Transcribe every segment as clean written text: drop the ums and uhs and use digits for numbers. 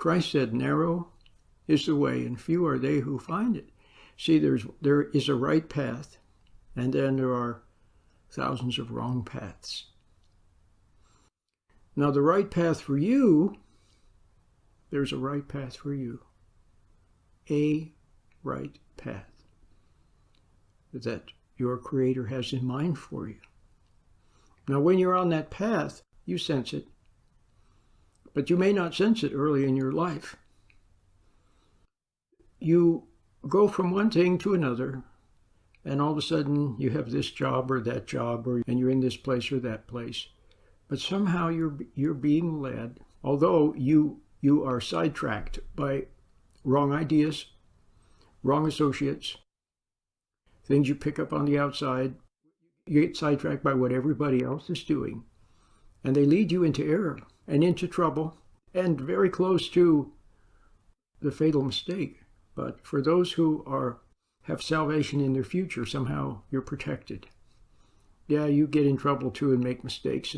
Christ said, narrow is the way, and few are they who find it. See, there is a right path, and then there are thousands of wrong paths. Now, the right path for you, there's a right path for you. A right path that your Creator has in mind for you. Now, when you're on that path, you sense it, but you may not sense it early in your life. You go from one thing to another, and all of a sudden you have this job or that job, and you're in this place or that place. But somehow you're being led, although you are sidetracked by wrong ideas, wrong associates, things you pick up on the outside. You get sidetracked by what everybody else is doing, and they lead you into error and into trouble and very close to the fatal mistake. But for those who have salvation in their future, somehow you're protected. Yeah, you get in trouble too and make mistakes,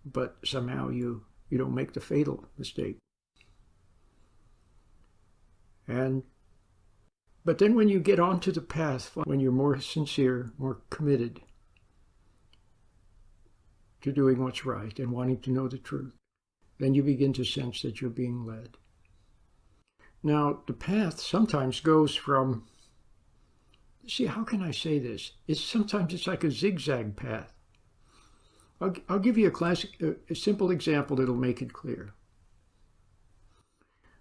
but somehow you don't make the fatal mistake. But then when you get onto the path, when you're more sincere, more committed to doing what's right and wanting to know the truth, then you begin to sense that you're being led. Now, the path sometimes goes from, see, how can I say this? Sometimes it's like a zigzag path. I'll give you a simple example that'll make it clear.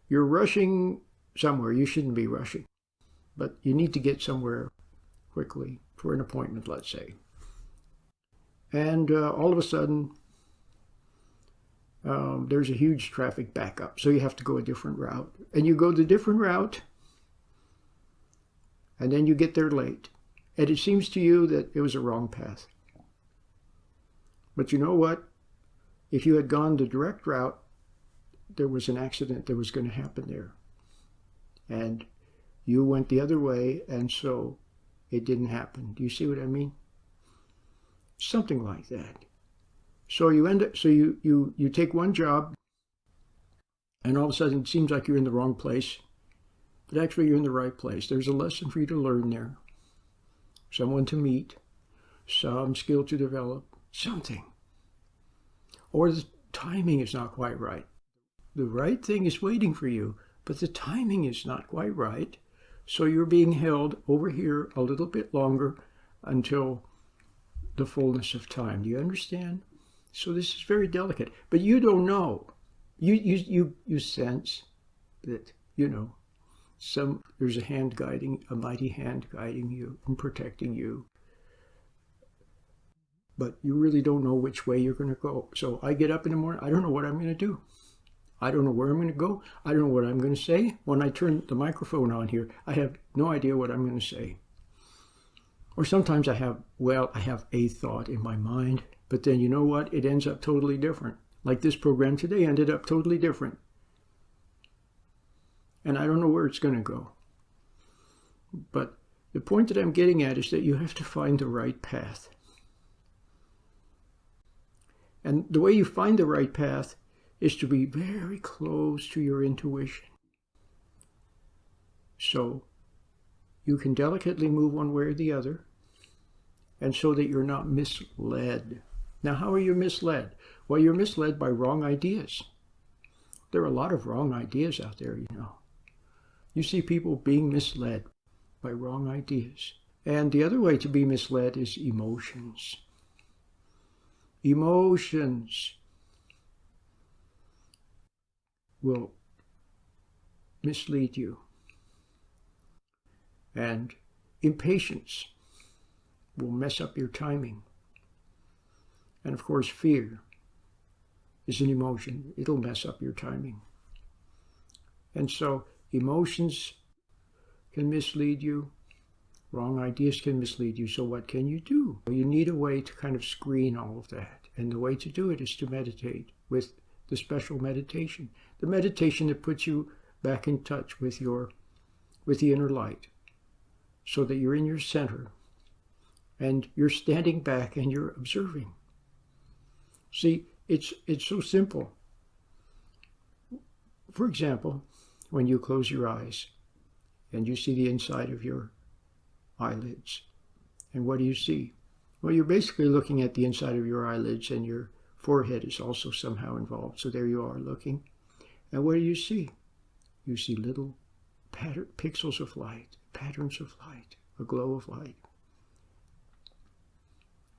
You're rushing somewhere. You shouldn't be rushing, but you need to get somewhere quickly for an appointment, let's say. And all of a sudden, there's a huge traffic backup, so you have to go a different route. And you go the different route, and then you get there late. And it seems to you that it was a wrong path. But you know what? If you had gone the direct route, there was an accident that was going to happen there. And you went the other way, and so it didn't happen. Do you see what I mean? Something like that. So you take one job, and all of a sudden it seems like you're in the wrong place, but actually you're in the right place. There's a lesson for you to learn there, someone to meet, some skill to develop, something. Or the timing is not quite right. The right thing is waiting for you, but the timing is not quite right. So you're being held over here a little bit longer until the fullness of time. Do you understand? So this is very delicate, but you don't know. You sense that, there's a mighty hand guiding you and protecting you. But you really don't know which way you're going to go. So I get up in the morning, I don't know what I'm going to do. I don't know where I'm going to go. I don't know what I'm going to say. When I turn the microphone on here, I have no idea what I'm going to say. Or sometimes I have a thought in my mind, but then you know what? It ends up totally different. Like this program today ended up totally different. And I don't know where it's going to go. But the point that I'm getting at is that you have to find the right path. And the way you find the right path is to be very close to your intuition. So you can delicately move one way or the other, and so that you're not misled. Now, how are you misled? Well, you're misled by wrong ideas. There are a lot of wrong ideas out there, You see people being misled by wrong ideas. And the other way to be misled is emotions. Emotions will mislead you. And impatience will mess up your timing. And of course, fear is an emotion. It'll mess up your timing. And so emotions can mislead you. Wrong ideas can mislead you. So what can you do? You need a way to kind of screen all of that. And the way to do it is to meditate with the special meditation. The meditation that puts you back in touch with the inner light. So that you're in your center. And you're standing back and you're observing. See, it's so simple. for example, when you close your eyes and you see the inside of your eyelids, and what do you see? Well, you're basically looking at the inside of your eyelids, and your forehead is also somehow involved. So there you are looking. And what do you see? You see little pixels of light, patterns of light, a glow of light.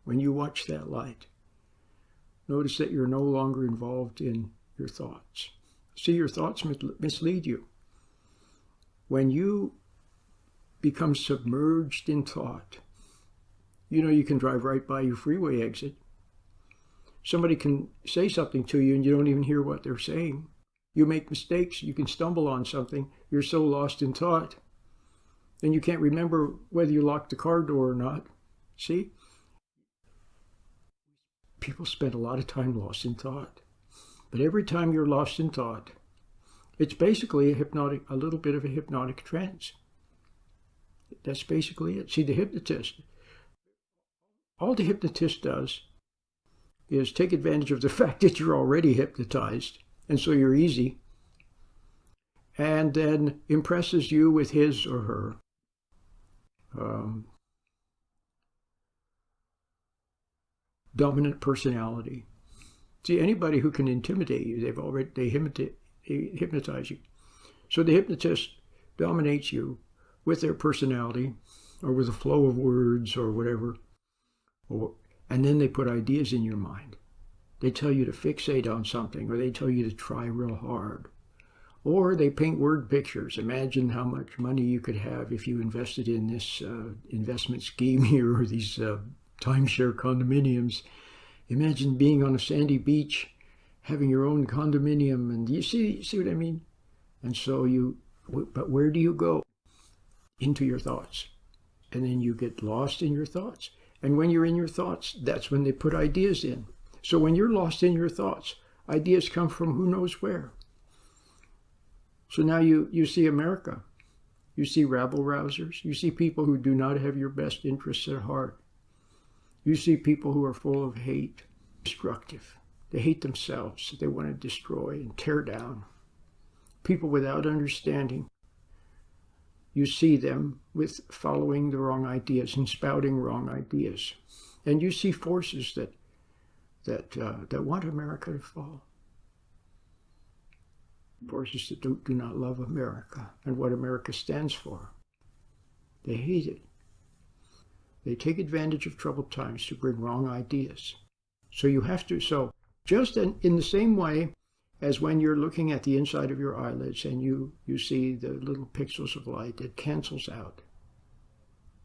When you watch that light, notice that you're no longer involved in your thoughts. See, your thoughts mislead you. When you become submerged in thought, you can drive right by your freeway exit. Somebody can say something to you and you don't even hear what they're saying. You make mistakes, you can stumble on something. You're so lost in thought, and you can't remember whether you locked the car door or not. See? People spend a lot of time lost in thought. But every time you're lost in thought, it's basically a little bit of a hypnotic trance. That's basically it. See, the hypnotist, all the hypnotist does is take advantage of the fact that you're already hypnotized, and so you're easy, and then impresses you with his or her dominant personality. See, anybody who can intimidate you, they hypnotize you. So the hypnotist dominates you with their personality, or with a flow of words, or whatever. And then they put ideas in your mind. They tell you to fixate on something, or they tell you to try real hard. Or they paint word pictures. Imagine how much money you could have if you invested in this investment scheme here, or these timeshare condominiums. Imagine being on a sandy beach, having your own condominium, and you see what I mean? And so but where do you go? Into your thoughts. And then you get lost in your thoughts. And when you're in your thoughts, that's when they put ideas in. So when you're lost in your thoughts, ideas come from who knows where. So now you see America. You see rabble-rousers. You see people who do not have your best interests at heart. You see people who are full of hate, destructive. They hate themselves. They want to destroy and tear down. People without understanding. You see them with following the wrong ideas and spouting wrong ideas. And you see forces that want America to fall. Forces that do not love America and what America stands for. They hate it. They take advantage of troubled times to bring wrong ideas. So you have to, just in the same way as when you're looking at the inside of your eyelids and you see the little pixels of light, it cancels out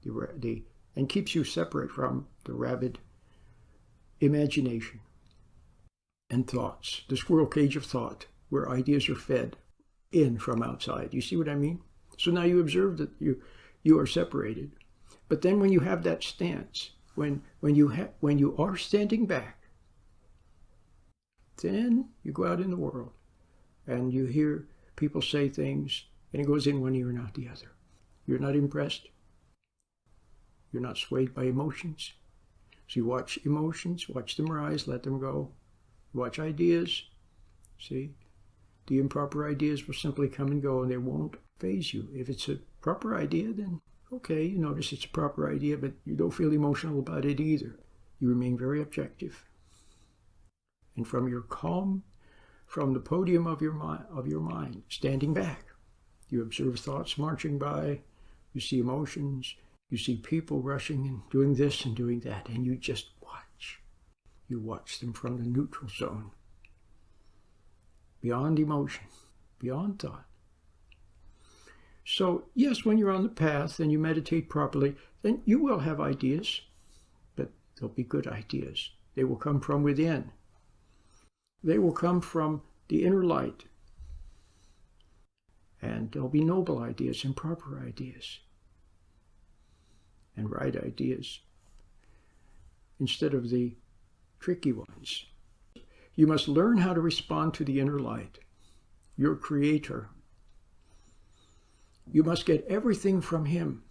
and keeps you separate from the rabid imagination and thoughts, the squirrel cage of thought, where ideas are fed in from outside. You see what I mean? So now you observe that you are separated. But then when you have that stance, when you are standing back, then you go out in the world and you hear people say things and it goes in one ear and out the other. You're not impressed. You're not swayed by emotions. So you watch emotions, watch them rise, let them go. Watch ideas. See? The improper ideas will simply come and go and they won't faze you. If it's a proper idea, then okay, you notice it's a proper idea, but you don't feel emotional about it either. You remain very objective. And from your calm, from the podium of your mind, standing back, you observe thoughts marching by, you see emotions, you see people rushing and doing this and doing that, and you just watch. You watch them from the neutral zone, beyond emotion, beyond thought. So, yes, when you're on the path and you meditate properly, then you will have ideas, but they'll be good ideas. They will come from within. They will come from the inner light. And there'll be noble ideas and proper ideas and right ideas instead of the tricky ones. You must learn how to respond to the inner light, your creator. You must get everything from him.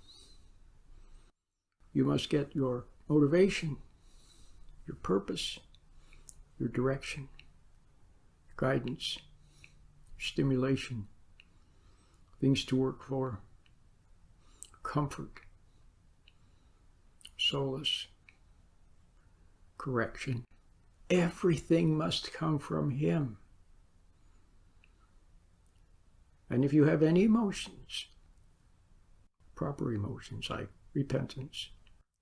You must get your motivation, your purpose, your direction, your guidance, stimulation, things to work for, comfort, solace, correction. Everything must come from Him. And if you have any emotions, proper emotions like repentance,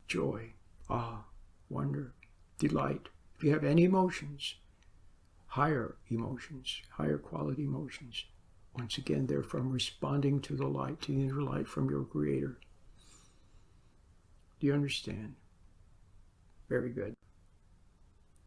joy, awe, wonder, delight, if you have any emotions, higher quality emotions, once again, they're from responding to the light, to the inner light from your Creator. Do you understand? Very good.